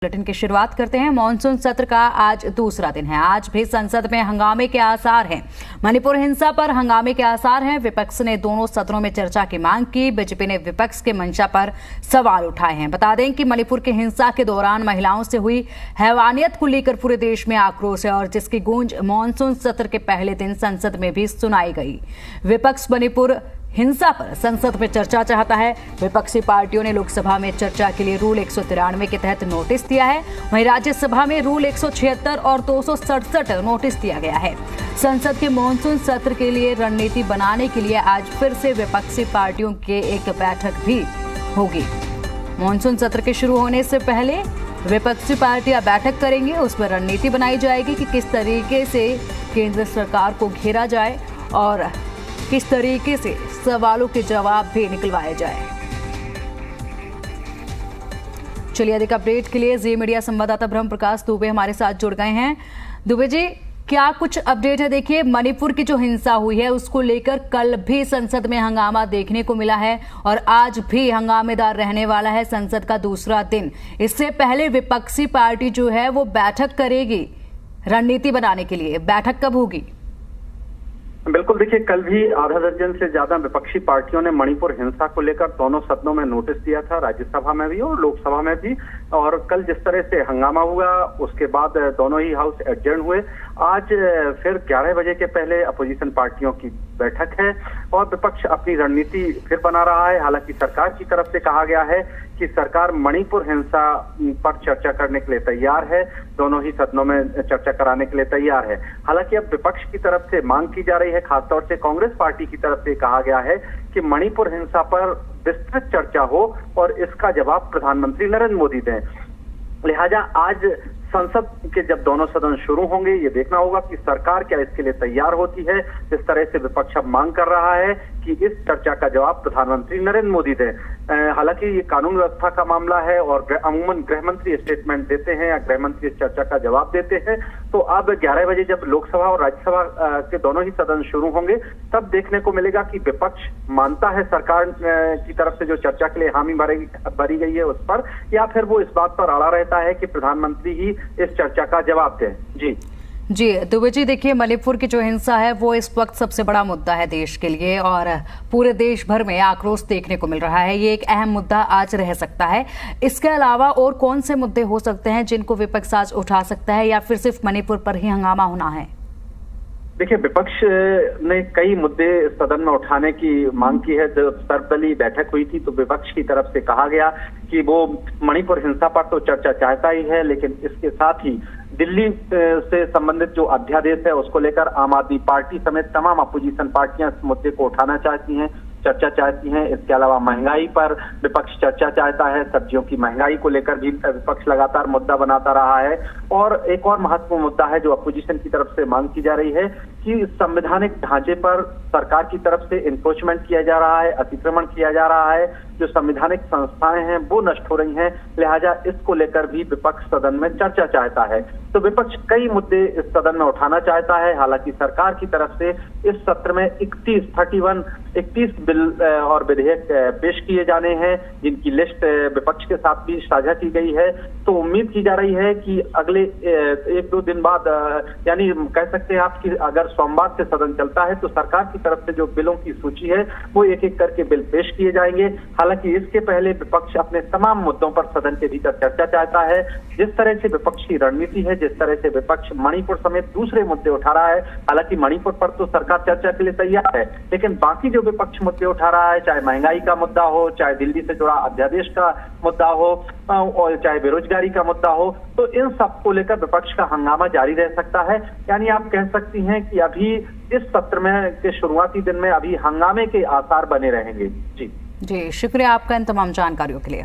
Bulletin की शुरुआत करते हैं। मॉनसून सत्र का आज दूसरा दिन है। आज भी संसद में हंगामे के आसार हैं। मणिपुर हिंसा पर हंगामे के आसार हैं। विपक्ष ने दोनों सदनों में चर्चा की मांग की। बीजेपी ने विपक्ष के मंशा पर सवाल उठाए हैं। बता दें कि मणिपुर की हिंसा के दौरान महिलाओं से हुई हैवानियत को लेकर पूरे देश में आक्रोश है और जिसकी गूंज मॉनसून सत्र के पहले दिन संसद में भी सुनाई गई। विपक्ष मणिपुर हिंसा पर संसद में चर्चा चाहता है। विपक्षी पार्टियों ने लोकसभा में चर्चा के लिए रूल 193 के तहत नोटिस दिया है। वहीं राज्यसभा में रूल 176 और 267 नोटिस दिया गया है। संसद के मॉनसून सत्र के लिए रणनीति बनाने के लिए आज फिर से विपक्षी पार्टियों की एक बैठक भी होगी। मॉनसून सत्र के शुरू होने से पहले विपक्षी पार्टियां बैठक करेंगी। उसमें रणनीति बनाई जाएगी कि किस तरीके से केंद्र सरकार को घेरा जाए और किस तरीके से सवालों के जवाब भी निकलवाए जाए। चलिए अधिक अपडेट के लिए जी मीडिया संवाददाता ब्रह्म प्रकाश दुबे हमारे साथ जुड़ गए हैं। दुबे जी, क्या कुछ अपडेट है? देखिए, मणिपुर की जो हिंसा हुई है उसको लेकर कल भी संसद में हंगामा देखने को मिला है और आज भी हंगामेदार रहने वाला है संसद का दूसरा दिन। इससे पहले विपक्षी पार्टी जो है वो बैठक करेगी रणनीति बनाने के लिए। बैठक कब होगी? बिल्कुल, देखिए, कल भी आधा दर्जन से ज्यादा विपक्षी पार्टियों ने मणिपुर हिंसा को लेकर दोनों सदनों में नोटिस दिया था, राज्यसभा में भी और लोकसभा में भी। और कल जिस तरह से हंगामा हुआ उसके बाद दोनों ही हाउस एडजर्न हुए। आज फिर 11 बजे के पहले अपोजिशन पार्टियों की बैठक है और विपक्ष अपनी रणनीति फिर बना रहा है। हालांकि सरकार की तरफ से कहा गया है कि सरकार मणिपुर हिंसा पर चर्चा करने के लिए तैयार है, दोनों ही सदनों में चर्चा कराने के लिए तैयार है। हालांकि अब विपक्ष की तरफ से मांग की जा रही है, खासतौर से कांग्रेस पार्टी की तरफ से कहा गया है कि मणिपुर हिंसा पर विस्तृत चर्चा हो और इसका जवाब प्रधानमंत्री नरेंद्र मोदी दें। लिहाजा आज संसद के जब दोनों सदन शुरू होंगे ये देखना होगा कि सरकार क्या इसके लिए तैयार होती है। जिस तरह से विपक्ष अब मांग कर रहा है कि इस चर्चा का जवाब प्रधानमंत्री नरेंद्र मोदी दें। हालांकि ये कानून व्यवस्था का मामला है और अमूमन गृह मंत्री स्टेटमेंट देते हैं या गृह मंत्री इस चर्चा का जवाब देते हैं। तो अब 11 बजे जब लोकसभा और राज्यसभा के दोनों ही सदन शुरू होंगे तब देखने को मिलेगा कि विपक्ष मानता है सरकार की तरफ से जो चर्चा के लिए हामी भरी गई है उस पर, या फिर वो इस बात पर अड़ा रहता है कि प्रधानमंत्री ही इस चर्चा का जवाब दें। जी दुबे जी, देखिए, मणिपुर की जो हिंसा है वो इस वक्त सबसे बड़ा मुद्दा है देश के लिए और पूरे देश भर में आक्रोश देखने को मिल रहा है। ये एक अहम मुद्दा आज रह सकता है। इसके अलावा और कौन से मुद्दे हो सकते हैं जिनको विपक्ष आज उठा सकता है या फिर सिर्फ मणिपुर पर ही हंगामा होना है? देखिए, विपक्ष ने कई मुद्दे सदन में उठाने की मांग की है। जब सर्वदलीय बैठक हुई थी तो विपक्ष की तरफ से कहा गया कि वो मणिपुर हिंसा पर तो चर्चा चाहता ही है, लेकिन इसके साथ ही दिल्ली से संबंधित जो अध्यादेश है उसको लेकर आम आदमी पार्टी समेत तमाम अपोजिशन पार्टियां इस मुद्दे को उठाना चाहती हैं, चर्चा चाहती हैं। इसके अलावा महंगाई पर विपक्ष चर्चा चाहता है। सब्जियों की महंगाई को लेकर भी विपक्ष लगातार मुद्दा बनाता रहा है। और एक और महत्वपूर्ण मुद्दा है जो अपोजिशन की तरफ से मांग की जा रही है कि संवैधानिक ढांचे पर सरकार की तरफ से इंक्रोचमेंट किया जा रहा है, अतिक्रमण किया जा रहा है। जो संवैधानिक संस्थाएं हैं वो नष्ट हो रही हैं। लिहाजा इसको लेकर भी विपक्ष सदन में चर्चा चाहता है। तो विपक्ष कई मुद्दे इस सदन में उठाना चाहता है। हालांकि सरकार की तरफ से इस सत्र में 31 बिल और विधेयक पेश किए जाने हैं जिनकी लिस्ट विपक्ष के साथ भी साझा की गई है। तो उम्मीद की जा रही है कि अगले 1-2 दिन बाद, यानी कह सकते हैं आप कि अगर सोमवार से सदन चलता है तो सरकार की तरफ से जो बिलों की सूची है वो एक एक करके बिल पेश किए जाएंगे। हालांकि इसके पहले विपक्ष अपने तमाम मुद्दों पर सदन के भीतर चर्चा चाहता है। जिस तरह से विपक्ष की रणनीति है, जिस तरह से विपक्ष मणिपुर समेत दूसरे मुद्दे उठा रहा है, हालांकि मणिपुर पर तो सरकार चर्चा के लिए तैयार है, लेकिन बाकी जो विपक्ष मुद्दे उठा रहा है, चाहे महंगाई का मुद्दा हो, चाहे दिल्ली से जुड़ा अध्यादेश का मुद्दा हो और चाहे बेरोजगारी का मुद्दा हो, तो इन सब को लेकर विपक्ष का हंगामा जारी रह सकता है। यानी आप कह सकती हैं कि अभी इस सत्र में के शुरुआती दिन में अभी हंगामे के आसार बने रहेंगे। जी, शुक्रिया आपका इन तमाम जानकारियों के लिए।